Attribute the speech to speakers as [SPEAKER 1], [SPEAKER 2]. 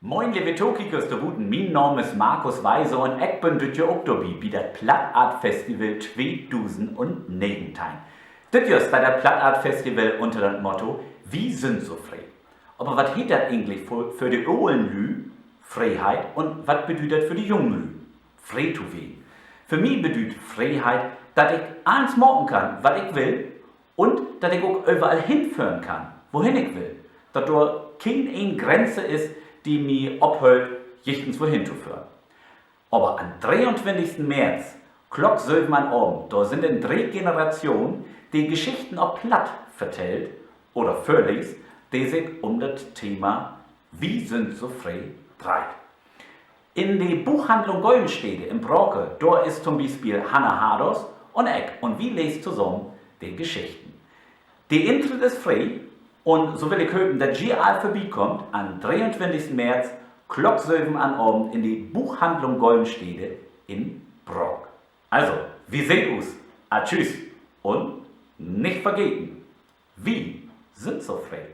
[SPEAKER 1] Moin liebe Tokikers der Guten, mein Name ist Markus Weiser und ich bin heute auch dabei bei der Platt Art Festival 2019. Das ist bei der Platt Art Festival unter dem Motto, wie sind so frei? Aber was heißt das eigentlich für die olden Lü, Freiheit, und was bedeutet das für die jungen Lü, frei zu werden? Für mich bedeutet Freiheit, dass ich alles machen kann, was ich will, und dass ich auch überall hinführen kann, wohin ich will. Dass da keine Grenze ist, die mich abhält, jichtens wohin zu führen. Aber am 23. März, Glock 7 am Abend, da sind in 3 Generationen, die Geschichten auf Platt vertellt oder vorliest, die sich um das Thema Wie sind so frei breit. In der Buchhandlung Goldenstede in Broke, da ist zum Beispiel Hanna Hados und ich, und wir lesen zusammen die Geschichten. Die Eintritt ist frei. Und so will ich hoffen, dass ihr alle vorbeikommt am 23. März, Glock 7 am Abend in die Buchhandlung Goldenstede in Brock. Also, wir sehen uns. Tschüss. Und nicht vergessen, wir sind so frei.